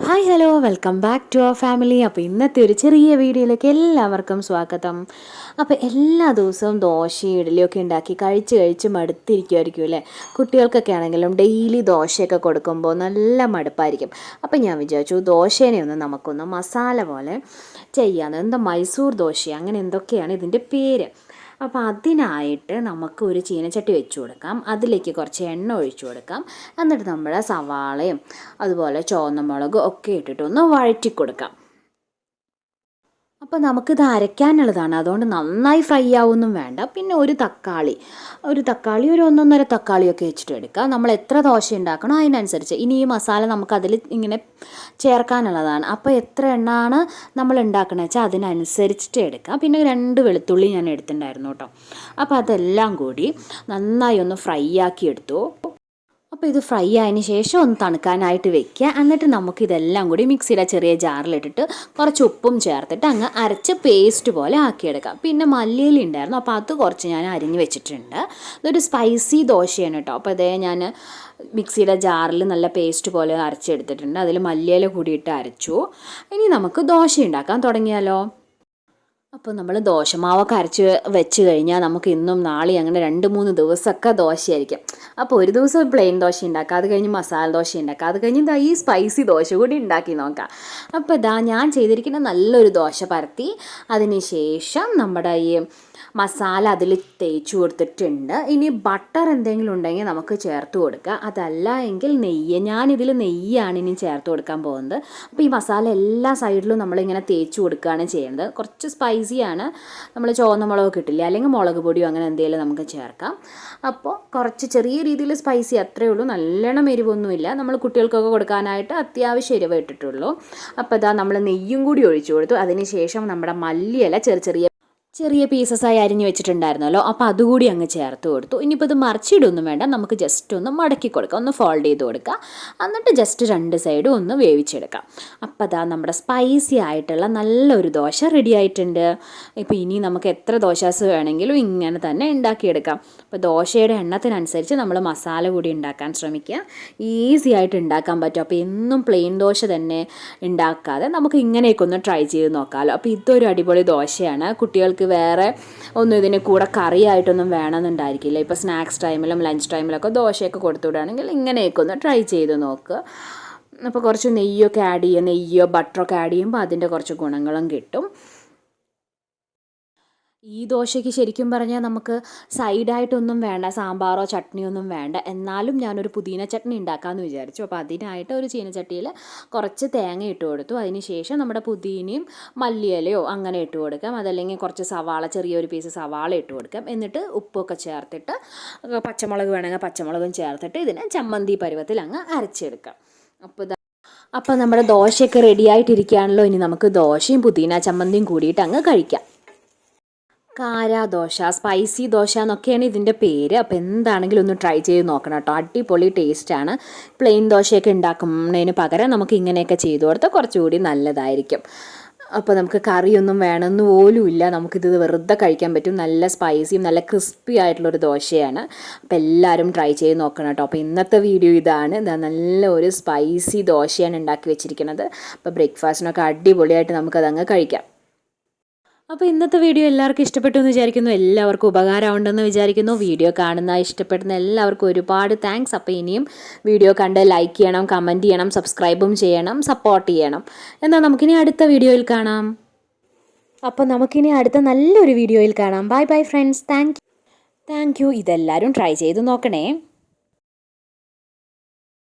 Hi hello welcome back to our family. അപ്പോൾ ഇന്നത്തെ ഒരു ചെറിയ വീഡിയോയിലേക്ക് എല്ലാവർക്കും സ്വാഗതം. അപ്പോൾ എല്ലാ ദിവസവും ദോശയും ഇഡ്ഡലിയൊക്കെ ഉണ്ടാക്കി കഴിച്ച് മടുത്തിരിക്കുമായിരിക്കും അല്ലേ? കുട്ടികൾക്കൊക്കെ ആണെങ്കിലും ഡെയിലി ദോശയൊക്കെ കൊടുക്കുമ്പോൾ നല്ല മടുപ്പായിരിക്കും. അപ്പോൾ ഞാൻ വിചാരിച്ചു ദോശേനെ ഒന്ന് നമുക്കൊന്ന് മസാല പോലെ ചെയ്യാമെന്ന്. എന്താ മൈസൂർ ദോശ അങ്ങനെ എന്തൊക്കെയാണ് ഇതിൻ്റെ പേര്. അപ്പോൾ അതിനായിട്ട് നമുക്ക് ഒരു ചീനച്ചട്ടി വെച്ച് കൊടുക്കാം. അതിലേക്ക് കുറച്ച് എണ്ണ ഒഴിച്ചു കൊടുക്കാം. എന്നിട്ട് നമ്മൾ സവാളയും അതുപോലെ ചുവന്ന മുളകും ഒക്കെ ഇട്ടിട്ടൊന്ന് വഴറ്റി കൊടുക്കാം. അപ്പോൾ നമുക്കിത് അരയ്ക്കാനുള്ളതാണ്, അതുകൊണ്ട് നന്നായി ഫ്രൈ ആവുമൊന്നും വേണ്ട. പിന്നെ ഒരു തക്കാളി ഒരു ഒന്നൊന്നര തക്കാളിയൊക്കെ വെച്ചിട്ട് എടുക്കുക. നമ്മൾ എത്ര ദോശ ഉണ്ടാക്കണോ അതിനനുസരിച്ച്. ഇനി ഈ മസാല നമുക്കതിൽ ഇങ്ങനെ ചേർക്കാനുള്ളതാണ്. അപ്പോൾ എത്ര എണ്ണയാണ് നമ്മൾ ഉണ്ടാക്കണമെന്ന് വെച്ചാൽ അതിനനുസരിച്ചിട്ട് എടുക്കാം. പിന്നെ 2 വെളുത്തുള്ളി ഞാൻ എടുത്തിട്ടുണ്ടായിരുന്നു കേട്ടോ. അപ്പോൾ അതെല്ലാം കൂടി നന്നായി ഒന്ന് ഫ്രൈ ആക്കി എടുത്തു. അപ്പോൾ ഇത് ഫ്രൈ ആയതിന് ശേഷം ഒന്ന് തണുക്കാനായിട്ട് വെക്കുക. എന്നിട്ട് നമുക്കിതെല്ലാം കൂടി മിക്സിയുടെ ചെറിയ ജാറിലിട്ടിട്ട് കുറച്ച് ഉപ്പും ചേർത്തിട്ട് അങ്ങ് അരച്ച് പേസ്റ്റ് പോലെ ആക്കിയെടുക്കാം. പിന്നെ മല്ലിയില ഉണ്ടായിരുന്നു, അപ്പോൾ അത് കുറച്ച് ഞാൻ അരിഞ്ഞ് വെച്ചിട്ടുണ്ട്. ഇതൊരു സ്പൈസി ദോശയാണ് കേട്ടോ. അപ്പോൾ അതേ ഞാൻ മിക്സിയുടെ ജാറിൽ നല്ല പേസ്റ്റ് പോലെ അരച്ചെടുത്തിട്ടുണ്ട്. അതിൽ മല്ലിയില കൂടിയിട്ട് അരച്ചു. ഇനി നമുക്ക് ദോശ ഉണ്ടാക്കാൻ തുടങ്ങിയാലോ? അപ്പോൾ നമ്മൾ ദോശമാവൊക്കെ അരച്ച് വെച്ച് കഴിഞ്ഞാൽ നമുക്ക് ഇന്നും നാളെയും അങ്ങനെ 2-3 ദിവസമൊക്കെ ദോശയായിരിക്കും. അപ്പോൾ ഒരു ദിവസം പ്ലെയിൻ ദോശ ഉണ്ടാക്കുക, അത് കഴിഞ്ഞ് മസാല ദോശ ഉണ്ടാക്കുക, അത് കഴിഞ്ഞ് ഈ സ്പൈസി ദോശ കൂടി ഉണ്ടാക്കി നോക്കാം. അപ്പോൾ ഞാൻ ചെയ്തിരിക്കുന്ന നല്ലൊരു ദോശ പരത്തി അതിന് ശേഷം നമ്മുടെ ഈ മസാല അതിൽ തേച്ച് കൊടുത്തിട്ടുണ്ട്. ഇനി ബട്ടർ എന്തെങ്കിലും ഉണ്ടെങ്കിൽ നമുക്ക് ചേർത്ത് കൊടുക്കുക, അതല്ല എങ്കിൽ നെയ്യ്. ഞാനിതിൽ നെയ്യാണ് ഇനി ചേർത്ത് കൊടുക്കാൻ പോകുന്നത്. അപ്പോൾ ഈ മസാല എല്ലാ സൈഡിലും നമ്മളിങ്ങനെ തേച്ച് കൊടുക്കുകയാണ് ചെയ്യുന്നത്. കുറച്ച് സ്പൈസിയാണ്. നമ്മൾ ചുവന്ന മുളക് കിട്ടില്ല, അല്ലെങ്കിൽ മുളക് പൊടിയോ അങ്ങനെ എന്തെങ്കിലും നമുക്ക് ചേർക്കാം. അപ്പോൾ കുറച്ച് ചെറിയ രീതിയിൽ സ്പൈസി അത്രയേ ഉള്ളൂ, നല്ലോണം എരിവൊന്നുമില്ല. നമ്മൾ കുട്ടികൾക്കൊക്കെ കൊടുക്കാനായിട്ട് അത്യാവശ്യം എരിവ് ഇട്ടിട്ടുള്ളൂ. അപ്പോൾ നമ്മൾ നെയ്യും കൂടി ഒഴിച്ചു കൊടുത്തു. അതിന് ശേഷം നമ്മുടെ മല്ലിയില ചെറിയ പീസസായി അരിഞ്ഞ് വെച്ചിട്ടുണ്ടായിരുന്നല്ലോ, അപ്പോൾ അതുകൂടി അങ്ങ് ചേർത്ത് കൊടുത്തു. ഇനിയിപ്പോൾ ഇത് മറിച്ചിടൊന്നും വേണ്ട, നമുക്ക് ജസ്റ്റ് ഒന്ന് മടക്കി കൊടുക്കാം, ഒന്ന് ഫോൾഡ് ചെയ്ത് കൊടുക്കുക. എന്നിട്ട് ജസ്റ്റ് 2 സൈഡും ഒന്ന് വേവിച്ചെടുക്കാം. അപ്പോൾ നമ്മുടെ സ്പൈസി ആയിട്ടുള്ള നല്ലൊരു ദോശ റെഡി ആയിട്ടുണ്ട്. ഇപ്പോൾ ഇനി നമുക്ക് എത്ര ദോശാസ് വേണമെങ്കിലും ഇങ്ങനെ തന്നെ ഉണ്ടാക്കിയെടുക്കാം. അപ്പോൾ ദോശയുടെ എണ്ണത്തിനനുസരിച്ച് നമ്മൾ മസാല കൂടി ഉണ്ടാക്കാൻ ശ്രമിക്കുക. ഈസി ആയിട്ട് ഉണ്ടാക്കാൻ പറ്റും. അപ്പോൾ എന്നും പ്ലെയിൻ ദോശ തന്നെ ഉണ്ടാക്കാതെ നമുക്ക് ഇങ്ങനെയൊക്കെ ഒന്ന് ട്രൈ ചെയ്ത് നോക്കാമല്ലോ. അപ്പോൾ ഇതൊരു അടിപൊളി ദോശയാണ്. കുട്ടികൾക്ക് വേറെ ഒന്നും ഇതിന് കൂടെ കറിയായിട്ടൊന്നും വേണമെന്നുണ്ടായിരിക്കില്ല. ഇപ്പോൾ സ്നാക്സ് ടൈമിലും ലഞ്ച് ടൈമിലൊക്കെ ദോശയൊക്കെ കൊടുത്തു വിടുകയാണെങ്കിൽ ഇങ്ങനെയൊക്കെ ഒന്ന് ട്രൈ ചെയ്ത് നോക്കുക. അപ്പോൾ കുറച്ച് നെയ്യോ ബട്ടറൊക്കെ ആഡ് ചെയ്യുമ്പോൾ അതിൻ്റെ കുറച്ച് ഗുണങ്ങളും കിട്ടും. ഈ ദോശയ്ക്ക് ശരിക്കും പറഞ്ഞാൽ നമുക്ക് സൈഡായിട്ടൊന്നും വേണ്ട, സാമ്പാറോ ചട്നിയോ ഒന്നും വേണ്ട. എന്നാലും ഞാനൊരു പുതിന ചട്നി ഉണ്ടാക്കാമെന്ന് വിചാരിച്ചു. അപ്പോൾ അതിനായിട്ട് ഒരു ചീനച്ചട്ടിയിൽ കുറച്ച് തേങ്ങ ഇട്ട് കൊടുത്തു. അതിന് ശേഷം നമ്മുടെ പുതിനയും മല്ലിയിലയോ അങ്ങനെ ഇട്ട് കൊടുക്കാം, അതല്ലെങ്കിൽ കുറച്ച് ചെറിയൊരു പീസ് സവാള ഇട്ട് കൊടുക്കാം. എന്നിട്ട് ഉപ്പൊക്കെ ചേർത്തിട്ട് പച്ചമുളക് വേണമെങ്കിൽ പച്ചമുളകും ചേർത്തിട്ട് ഇതിനെ ചമ്മന്തി പരുവത്തിൽ അങ്ങ് അരച്ചെടുക്കാം. അപ്പോൾ നമ്മുടെ ദോശയൊക്കെ റെഡി ആയിട്ടിരിക്കുകയാണല്ലോ. ഇനി നമുക്ക് ദോശയും പുതിന ചമ്മന്തിയും കൂടിയിട്ട് അങ്ങ് കഴിക്കാം. കാര ദോശ, സ്പൈസി ദോശ എന്നൊക്കെയാണ് ഇതിൻ്റെ പേര്. അപ്പോൾ എന്താണെങ്കിലും ഒന്ന് ട്രൈ ചെയ്ത് നോക്കണം കേട്ടോ, അടിപൊളി ടേസ്റ്റാണ്. പ്ലെയിൻ ദോശയൊക്കെ ഉണ്ടാക്കുന്നതിന് പകരം നമുക്ക് ഇങ്ങനെയൊക്കെ ചെയ്തു കൊടുത്താൽ കുറച്ചുകൂടി നല്ലതായിരിക്കും. അപ്പോൾ നമുക്ക് കറിയൊന്നും വേണമെന്ന് പോലും ഇല്ല, നമുക്കിത് വെറുതെ കഴിക്കാൻ പറ്റും. നല്ല സ്പൈസിയും നല്ല ക്രിസ്പി ആയിട്ടുള്ളൊരു ദോശയാണ്. അപ്പോൾ എല്ലാവരും ട്രൈ ചെയ്ത് നോക്കണം കേട്ടോ. അപ്പോൾ ഇന്നത്തെ വീഡിയോ ഇതാണ്. നല്ല ഒരു സ്പൈസി ദോശയാണ് ഉണ്ടാക്കി വെച്ചിരിക്കുന്നത്. അപ്പോൾ ബ്രേക്ക്ഫാസ്റ്റിനൊക്കെ അടിപൊളിയായിട്ട് നമുക്കതങ്ങ് കഴിക്കാം. അപ്പോൾ ഇന്നത്തെ വീഡിയോ എല്ലാവർക്കും ഇഷ്ടപ്പെട്ടു എന്ന് വിചാരിക്കുന്നു. എല്ലാവർക്കും ഉപകാരമുണ്ടെന്ന് വിചാരിക്കുന്നു. വീഡിയോ ഇഷ്ടപ്പെടുന്ന എല്ലാവർക്കും ഒരുപാട് താങ്ക്സ്. അപ്പോൾ ഇനിയും വീഡിയോ കണ്ട് ലൈക്ക് ചെയ്യണം, കമൻറ്റ് ചെയ്യണം, സബ്സ്ക്രൈബും ചെയ്യണം, സപ്പോർട്ട് ചെയ്യണം. എന്നാൽ നമുക്കിനി അടുത്ത വീഡിയോയിൽ കാണാം. അപ്പോൾ നമുക്കിനി അടുത്ത നല്ലൊരു വീഡിയോയിൽ കാണാം. Bye bye friends. Thank you. ഇതെല്ലാവരും ട്രൈ ചെയ്ത് നോക്കണേ.